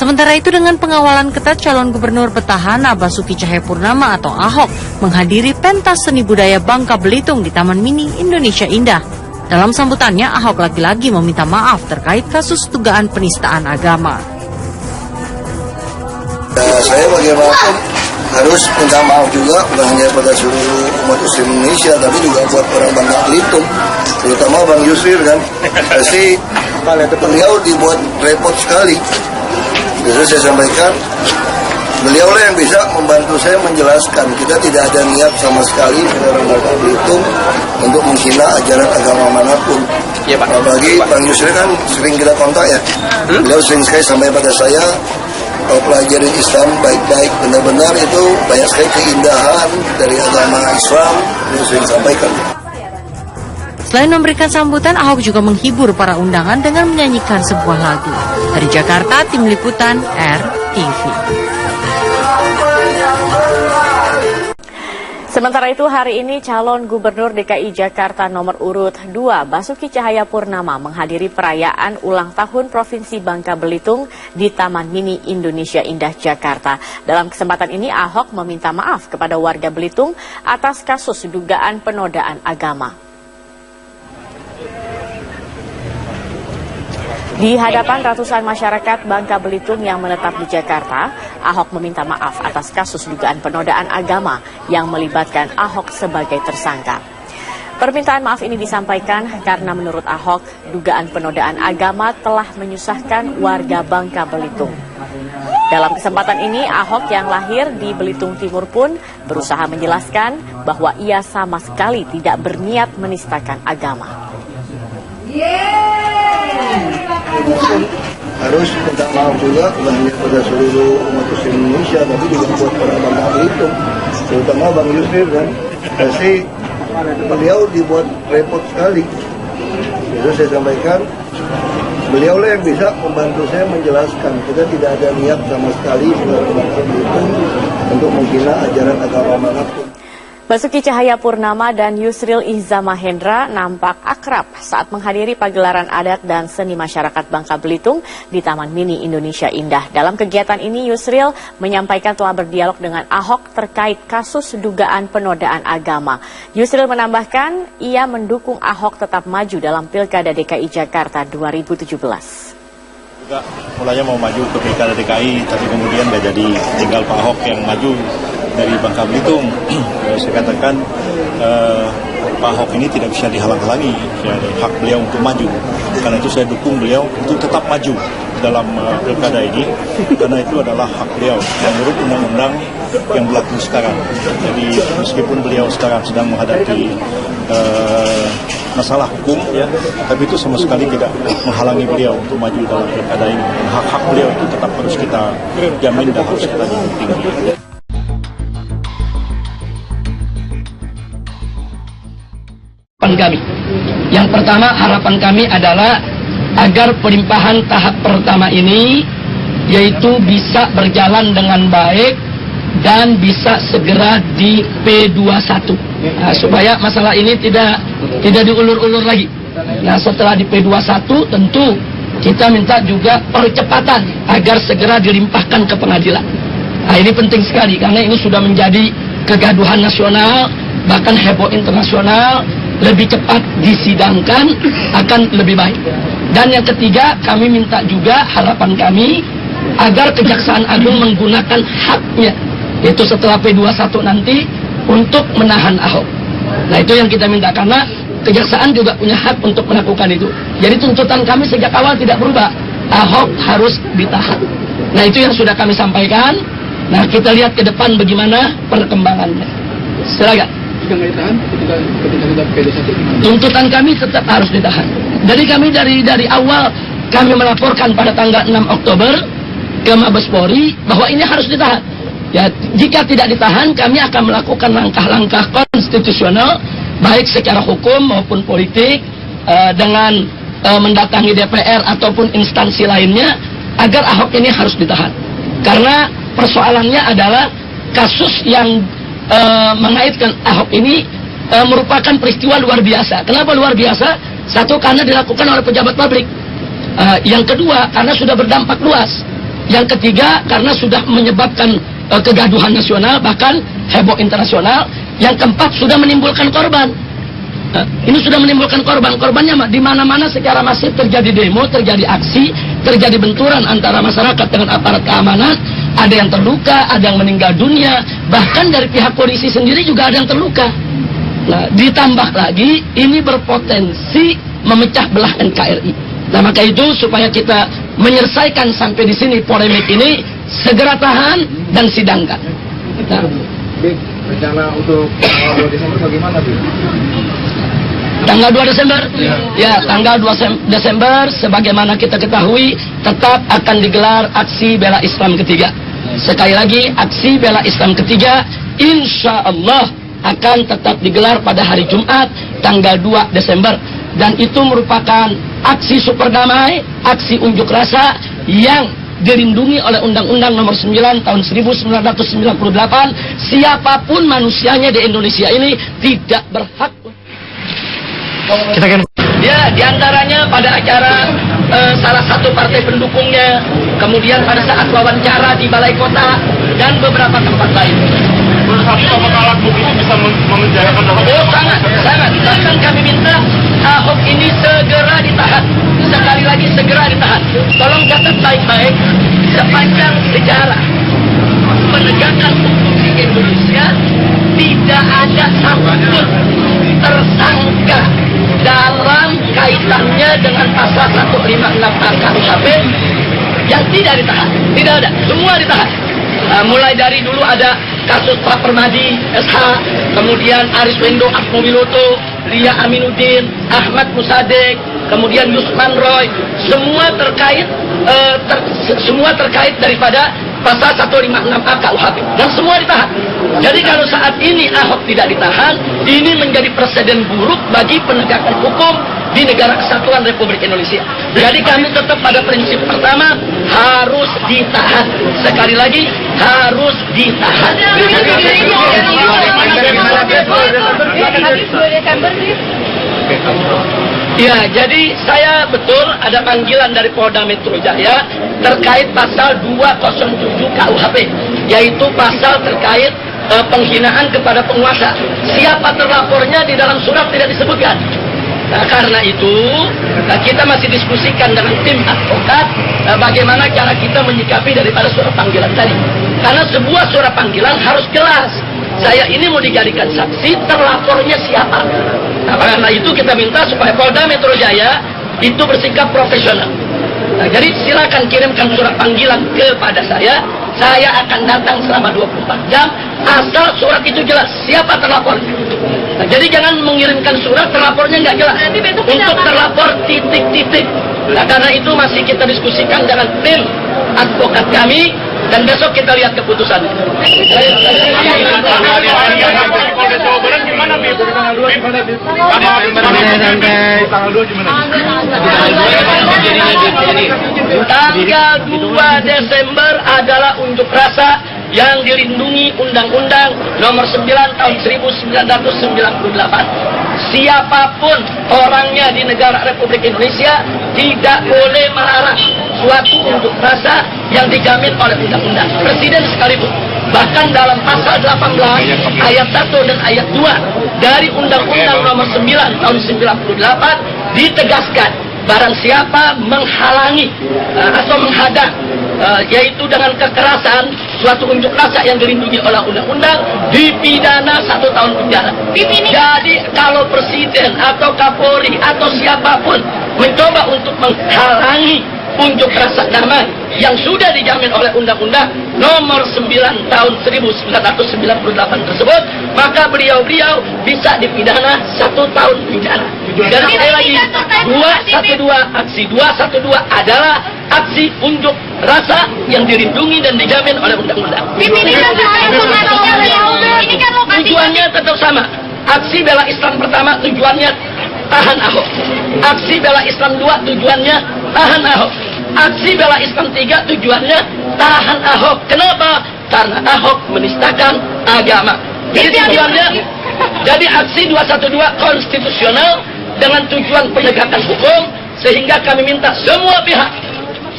Sementara itu dengan pengawalan ketat calon gubernur petahana Basuki Cahayapurnama atau Ahok menghadiri pentas seni budaya Bangka Belitung di Taman Mini Indonesia Indah. Dalam sambutannya, Ahok lagi-lagi meminta maaf terkait kasus dugaan penistaan agama. Saya bagaimanapun harus minta maaf juga, bukan hanya pada seluruh umat Muslim Indonesia, tapi juga buat orang Bangka Belitung, terutama Bang Yusril kan. Pasti beliau dibuat repot sekali. Jadi saya sampaikan, beliaulah yang bisa membantu saya menjelaskan. Kita tidak ada niat sama sekali orang Bangka Belitung untuk menghina ajaran agama manapun. Ya, Pak. Apalagi Bang Yusril kan sering kita kontak ya. Beliau sering sekali sampai pada saya, pelajari Islam baik-baik, benar-benar itu banyak sekali keindahan dari agama Islam, beliau sering sampaikan. Selain memberikan sambutan, Ahok juga menghibur para undangan dengan menyanyikan sebuah lagu. Dari Jakarta, Tim Liputan RTV. Sementara itu hari ini calon gubernur DKI Jakarta nomor urut 2 Basuki Cahayapurnama menghadiri perayaan ulang tahun Provinsi Bangka Belitung di Taman Mini Indonesia Indah Jakarta. Dalam kesempatan ini Ahok meminta maaf kepada warga Belitung atas kasus dugaan penodaan agama. Di hadapan ratusan masyarakat Bangka Belitung yang menetap di Jakarta, Ahok meminta maaf atas kasus dugaan penodaan agama yang melibatkan Ahok sebagai tersangka. Permintaan maaf ini disampaikan karena menurut Ahok, dugaan penodaan agama telah menyusahkan warga Bangka Belitung. Dalam kesempatan ini, Ahok yang lahir di Belitung Timur pun berusaha menjelaskan bahwa ia sama sekali tidak berniat menistakan agama. Harus minta maaf juga, bukan hanya pada seluruh umat Muslim Indonesia, tapi juga buat orang Bangka Belitung, terutama Bang Yusril kan. Pasti beliau dibuat repot sekali. Jadi saya sampaikan, beliaulah yang bisa membantu saya menjelaskan. Kita tidak ada niat sama sekali sebagai Bangka Belitung untuk menghina ajaran agama manapun. Basuki Cahayapurnama dan Yusril Ihza Mahendra nampak akrab saat menghadiri pagelaran adat dan seni masyarakat Bangka Belitung di Taman Mini Indonesia Indah. Dalam kegiatan ini, Yusril menyampaikan telah berdialog dengan Ahok terkait kasus dugaan penodaan agama. Yusril menambahkan ia mendukung Ahok tetap maju dalam Pilkada DKI Jakarta 2017. Juga mulanya mau maju ke Pilkada DKI, tapi kemudian nggak jadi, tinggal Pak Ahok yang maju dari Bangka Belitung. Saya katakan Pak Ahok ini tidak bisa dihalang-halangi, ya, hak beliau untuk maju. Karena itu saya dukung beliau untuk tetap maju dalam pilkada ini, karena itu adalah hak beliau menurut undang-undang yang berlaku sekarang. Jadi meskipun beliau sekarang sedang menghadapi masalah hukum, ya, tapi itu sama sekali tidak menghalangi beliau untuk maju dalam pilkada ini. Hak-hak beliau itu tetap harus kita jamin dan harus kita tinggi. Kami. Yang pertama, harapan kami adalah agar pelimpahan tahap pertama ini yaitu bisa berjalan dengan baik dan bisa segera di P21. Nah, supaya masalah ini tidak diulur-ulur lagi. Nah, setelah di P21 tentu kita minta juga percepatan agar segera dilimpahkan ke pengadilan. Nah, ini penting sekali karena ini sudah menjadi kegaduhan nasional, bahkan heboh internasional. Lebih cepat disidangkan akan lebih baik. Dan yang ketiga, kami minta juga harapan kami agar Kejaksaan Agung menggunakan haknya, yaitu setelah P21 nanti untuk menahan Ahok. Nah, itu yang kita minta karena Kejaksaan juga punya hak untuk melakukan itu. Jadi tuntutan kami sejak awal tidak berubah, Ahok harus ditahan. Nah, itu yang sudah kami sampaikan. Nah, kita lihat ke depan bagaimana perkembangannya. Silakan. Ketika tuntutan kami tetap harus ditahan. Jadi kami dari awal kami melaporkan pada tanggal 6 Oktober ke Mabes Polri bahwa ini harus ditahan. Ya, jika tidak ditahan, kami akan melakukan langkah-langkah konstitusional baik secara hukum maupun politik dengan mendatangi DPR ataupun instansi lainnya agar Ahok ini harus ditahan. Karena persoalannya adalah kasus yang mengaitkan Ahok ini merupakan peristiwa luar biasa. Kenapa luar biasa? Satu, karena dilakukan oleh pejabat publik. Yang kedua, karena sudah berdampak luas. Yang ketiga, karena sudah menyebabkan kegaduhan nasional, bahkan heboh internasional. Yang keempat, sudah menimbulkan korban. Ini sudah menimbulkan korban. Korbannya di mana-mana secara masif terjadi demo, terjadi aksi, terjadi benturan antara masyarakat dengan aparat keamanan. Ada yang terluka, ada yang meninggal dunia. Bahkan dari pihak polisi sendiri juga ada yang terluka. Nah, ditambah lagi, ini berpotensi memecah belah NKRI. Nah, maka itu supaya kita menyelesaikan sampai di sini polemik ini, segera tahan dan sidangkan. Nah, rencana untuk tanggal 2 Desember bagaimana, Bu? Tanggal 2 Desember? Ya, tanggal 2 Desember sebagaimana kita ketahui tetap akan digelar aksi bela Islam ketiga. Sekali lagi, aksi bela Islam ketiga insya Allah akan tetap digelar pada hari Jumat tanggal 2 Desember. Dan itu merupakan aksi super damai, aksi unjuk rasa yang dilindungi oleh Undang-Undang Nomor 9 Tahun 1998. Siapapun manusianya di Indonesia ini tidak berhak. Ya, diantaranya pada acara salah satu partai pendukungnya, kemudian pada saat wawancara di Balai Kota dan beberapa tempat lain. Apakah alat bukti itu bisa memenjarakan Ahok? Oh, sangat. Bahkan kami minta Ahok ini segera ditahan. Sekali lagi segera ditahan. Tolong catat baik-baik, sepanjang sejarah penegakan hukum di Indonesia tidak ada satupun tersangka dalam kaitannya dengan pasal 156A KUHP yang tidak ditahan. Tidak ada, semua ditahan. Mulai dari dulu ada kasus Pak Permadi, SH, kemudian Aris Wendo Atmowiloto, Ria Aminuddin, Ahmad Musadek, kemudian Yusman Roy, semua terkait daripada pasal 156A KUHP dan semua ditahan. Jadi kalau saat ini Ahok tidak ditahan, ini menjadi presiden buruk bagi penegakan hukum di negara kesatuan Republik Indonesia. Jadi kami tetap pada prinsip pertama, harus ditahan. Sekali lagi, harus ditahan. Ya, jadi saya betul ada panggilan dari Polda Metro Jaya terkait pasal 207 KUHP, yaitu pasal terkait penghinaan kepada penguasa. Siapa terlapornya di dalam surat tidak disebutkan. Nah, karena itu kita masih diskusikan dengan tim advokat bagaimana cara kita menyikapi daripada surat panggilan tadi. Karena sebuah surat panggilan harus jelas. Saya ini mau dijadikan saksi, terlapornya siapa. Nah, karena itu kita minta supaya Polda Metro Jaya itu bersikap profesional. Nah, jadi silakan kirimkan surat panggilan kepada saya akan datang selama 24 jam, asal surat itu jelas siapa terlapornya. Nah, jadi jangan mengirimkan surat terlapornya nggak jelas. Untuk terlapor titik-titik. Nah, karena itu masih kita diskusikan dengan tim advokat kami dan besok kita lihat keputusannya. Tanggal 2 Desember adalah unjuk rasa yang dilindungi Undang-Undang Nomor 9 Tahun 1998. Siapapun orangnya di negara Republik Indonesia tidak boleh melarang suatu unjuk rasa yang dijamin oleh undang-undang. Presiden sekalipun. Bahkan dalam pasal 18 ayat 1 dan ayat 2 dari Undang-Undang Nomor 9 Tahun 98 ditegaskan barang siapa menghalangi atau menghadang yaitu dengan kekerasan suatu unjuk rasa yang dilindungi oleh undang-undang dipidana 1 tahun penjara. Jadi kalau presiden atau Kapolri atau siapapun mencoba untuk menghalangi unjuk rasa damai yang sudah dijamin oleh Undang-Undang Nomor 9 Tahun 1998 tersebut, maka beliau-beliau bisa dipidana 1 tahun penjara. Dan sekali lagi, 212 aksi 212 adalah aksi unjuk rasa yang dilindungi dan dijamin oleh Undang-Undang. Tujuannya tetap sama. Aksi bela Islam pertama tujuannya tahan Ahok. Aksi bela Islam 2 tujuannya tahan Ahok. Aksi bela Islam 3 tujuannya tahan Ahok. Kenapa? Karena Ahok menistakan agama. Jadi tujuannya, jadi aksi 212 konstitusional dengan tujuan penegakan hukum, sehingga kami minta semua pihak,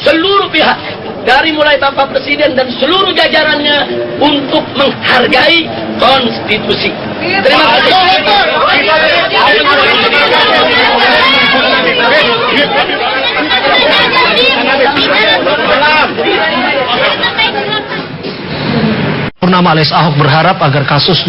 seluruh pihak, dari mulai Bapak Presiden dan seluruh jajarannya untuk menghargai konstitusi. Terima kasih. Purnama alias Ahok berharap agar kasus